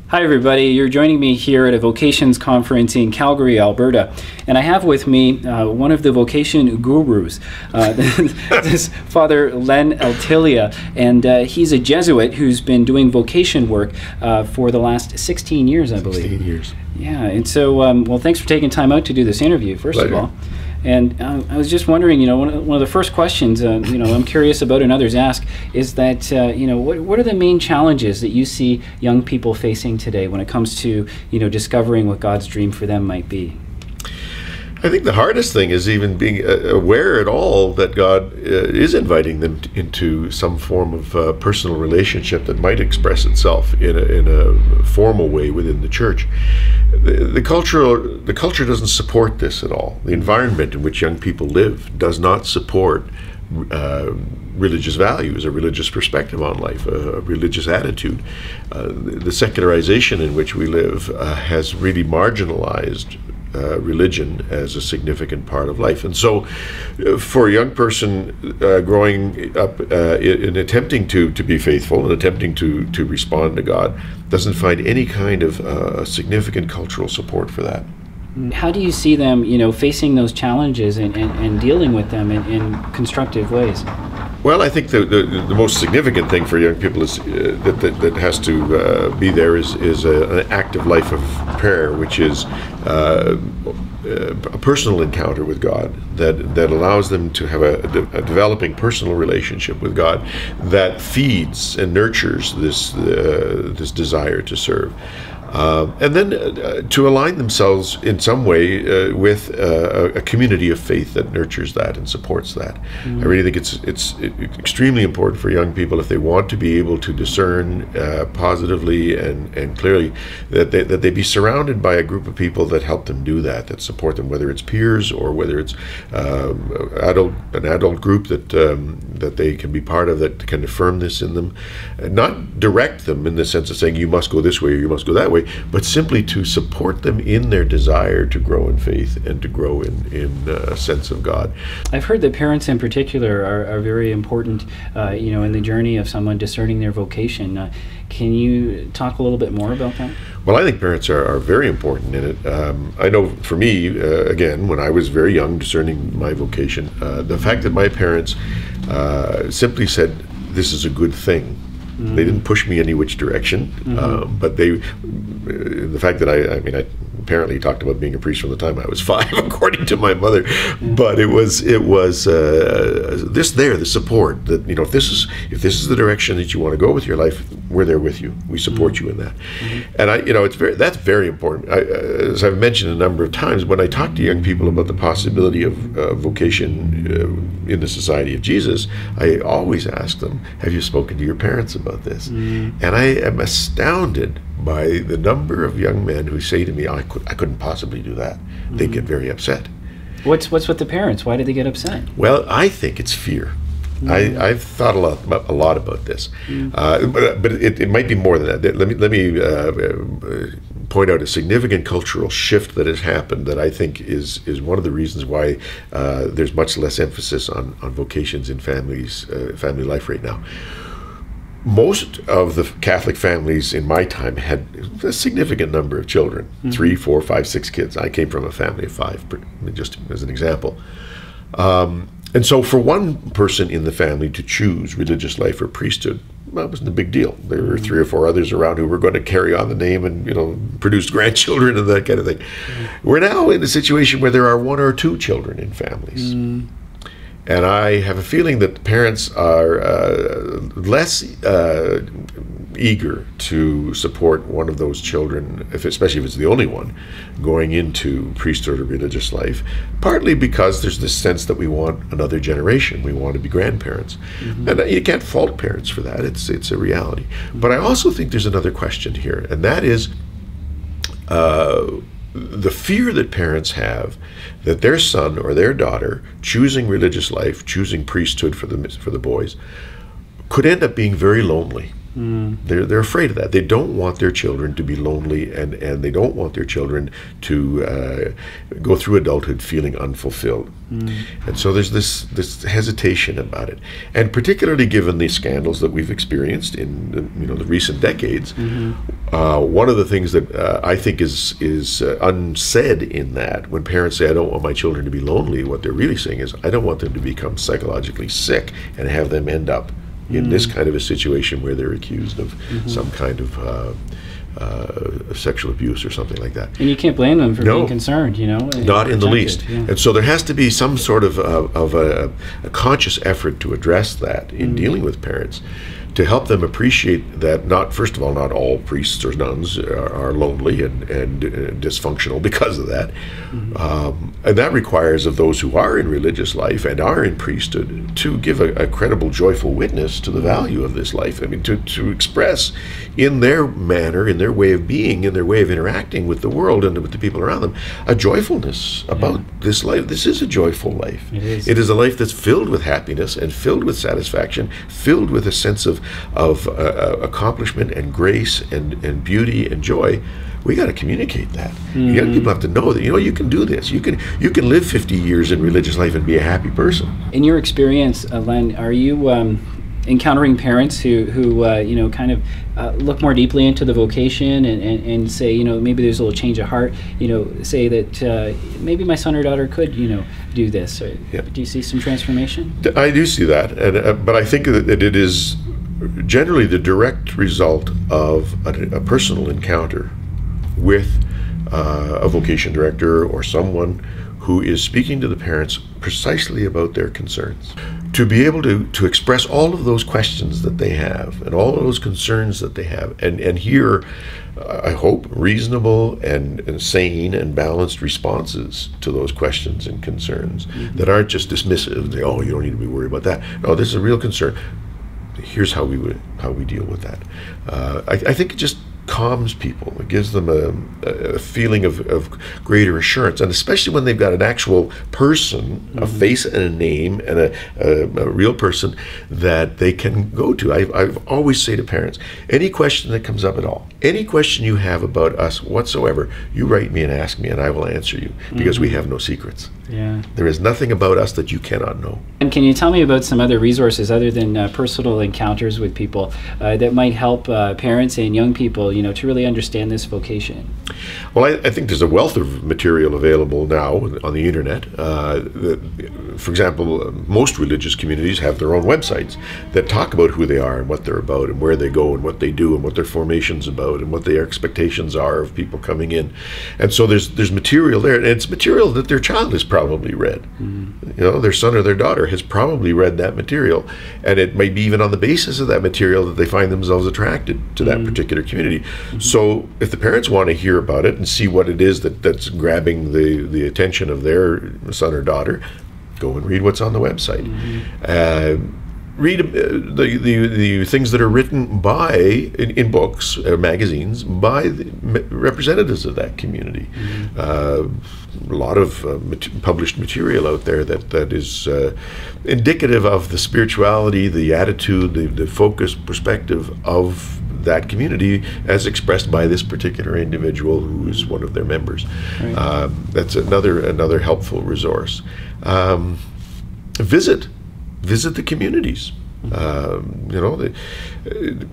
Hi everybody, you're joining me here at a Vocations conference in Calgary, Alberta, and I have with me one of the vocation gurus, this Father Len Altilia, and he's a Jesuit who's been doing vocation work for the last 16 years, I believe. 16 years. Yeah, and so, well, thanks for taking time out to do this interview, first Pleasure. of all. And I was just wondering, one of the first questions, I'm curious about and others ask, is that, what are the main challenges that you see young people facing today when it comes to, discovering what God's dream for them might be? I think the hardest thing is even being aware at all that God is inviting them into some form of personal relationship that might express itself in a formal way within the church. The culture doesn't support this at all. The environment in which young people live does not support religious values, a religious perspective on life, a religious attitude. The secularization in which we live has really marginalized religion as a significant part of life. And so for a young person growing up in attempting to be faithful and attempting to respond to God doesn't find any kind of significant cultural support for that. How do you see them, facing those challenges and dealing with them in constructive ways? Well, I think the most significant thing for young people is that has to be there is an active life of prayer, which is a personal encounter with God that allows them to have a developing personal relationship with God that feeds and nurtures this desire to serve. And then to align themselves in some way with a community of faith that nurtures that and supports that. I really think it's extremely important for young people, if they want to be able to discern positively and clearly, that they be surrounded by a group of people that help them do that support them, whether it's peers or whether it's an adult group that they can be part of, that can affirm this in them, and not direct them in the sense of saying you must go this way or you must go that way, but simply to support them in their desire to grow in faith and to grow in a sense of God. I've heard that parents in particular are very important, in the journey of someone discerning their vocation. Can you talk a little bit more about that? Well, I think parents are very important in it. I know for me, again, when I was very young discerning my vocation, the fact that my parents simply said, "This is a good thing." They didn't push me any which direction, but the fact that I apparently talked about being a priest from the time I was 5, according to my mother. But it was the support that if this is the direction that you want to go with your life, we're there with you. We support you in that, and that's very important. As I've mentioned a number of times, when I talk to young people about the possibility of vocation in the Society of Jesus, I always ask them, "Have you spoken to your parents about this?" And I am astounded by the number of young men who say to me, I couldn't possibly do that. They get very upset. What's with the parents? Why do they get upset? Well, I think it's fear. I've thought a lot about this, but it might be more than that. Let me point out a significant cultural shift that has happened that I think is one of the reasons why there's much less emphasis on vocations in family life right now. Most of the Catholic families in my time had a significant number of children, 3, 4, 5, 6 kids. I came from a family of 5, just as an example. And so for one person in the family to choose religious life or priesthood, well, it wasn't a big deal. There were 3 or 4 others around who were going to carry on the name and produce grandchildren and that kind of thing. We're now in a situation where there are 1 or 2 children in families. And I have a feeling that the parents are less eager to support one of those children, especially if it's the only one, going into priesthood or religious life, partly because there's this sense that we want another generation. We want to be grandparents. And you can't fault parents for that. It's a reality. But I also think there's another question here, and that is the fear that parents have that their son or their daughter choosing religious life, choosing priesthood for the boys, could end up being very lonely. They're afraid of that. They don't want their children to be lonely, and they don't want their children to go through adulthood feeling unfulfilled. And so there's this hesitation about it, and particularly given the scandals that we've experienced in the recent decades. One of the things that I think is unsaid in that, when parents say, "I don't want my children to be lonely," what they're really saying is, "I don't want them to become psychologically sick and have them end up in this kind of a situation where they're accused of some kind of sexual abuse or something like that." And you can't blame them for being concerned, Not in the least. And so there has to be some sort of a conscious effort to address that in dealing with parents, to help them appreciate that first of all, not all priests or nuns are lonely and dysfunctional because of that. And that requires of those who are in religious life and are in priesthood to give a credible, joyful witness to the value of this life. I mean, to express in their manner, in their way of being, in their way of interacting with the world and with the people around them, a joyfulness about this life. This is a joyful life. It is. It is a life that's filled with happiness and filled with satisfaction, filled with a sense of accomplishment and grace and beauty and joy. We got to communicate that. People have to know that you can do this. You can live 50 years in religious life and be a happy person. In your experience, Len, are you encountering parents who kind of look more deeply into the vocation and say, maybe there's a little change of heart, say that maybe my son or daughter could, do this? Or, do you see some transformation? I do see that, but I think that it is generally the direct result of a personal encounter with a vocation director or someone who is speaking to the parents precisely about their concerns. To be able to express all of those questions that they have and all of those concerns that they have, and hear, I hope, reasonable and sane and balanced responses to those questions and concerns that aren't just dismissive. They, "Oh, you don't need to be worried about that." No, this is a real concern. Here's how we deal with that. I think it just calms people. It gives them a feeling of greater assurance, and especially when they've got an actual person, a face and a name, and a real person that they can go to. I've always say to parents, any question that comes up at all, any question you have about us whatsoever, you write me and ask me, and I will answer you, because we have no secrets. Yeah. There is nothing about us that you cannot know. And can you tell me about some other resources other than personal encounters with people that might help parents and young people, to really understand this vocation? Well, I think there's a wealth of material available now on the internet. For example, most religious communities have their own websites that talk about who they are and what they're about and where they go and what they do and what their formation's about and what their expectations are of people coming in. And so there's material there, and it's material that their child has probably read. Their son or their daughter has probably read that material, and it may be even on the basis of that material that they find themselves attracted to that particular community. So if the parents want to hear about it and see what it is that's grabbing the attention of their son or daughter, go and read what's on the website. Read the things that are written in books or magazines by the representatives of that community. A lot of published material out there that is indicative of the spirituality, the attitude, the focus, perspective of that community as expressed by this particular individual who is one of their members. Right. That's another helpful resource. Visit the communities. The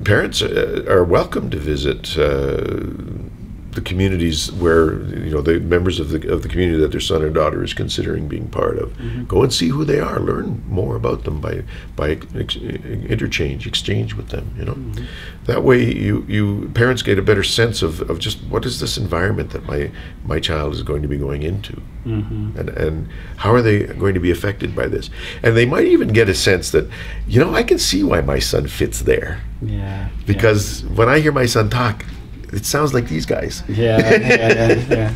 parents are welcome to visit the communities where the members of the community that their son or daughter is considering being part of. Go and see who they are. Learn more about them by exchange with them. That way, you parents get a better sense of just what is this environment that my child is going to be going into, and how are they going to be affected by this. And they might even get a sense that I can see why my son fits there. Yeah. Because when I hear my son talk, it sounds like these guys. Yeah.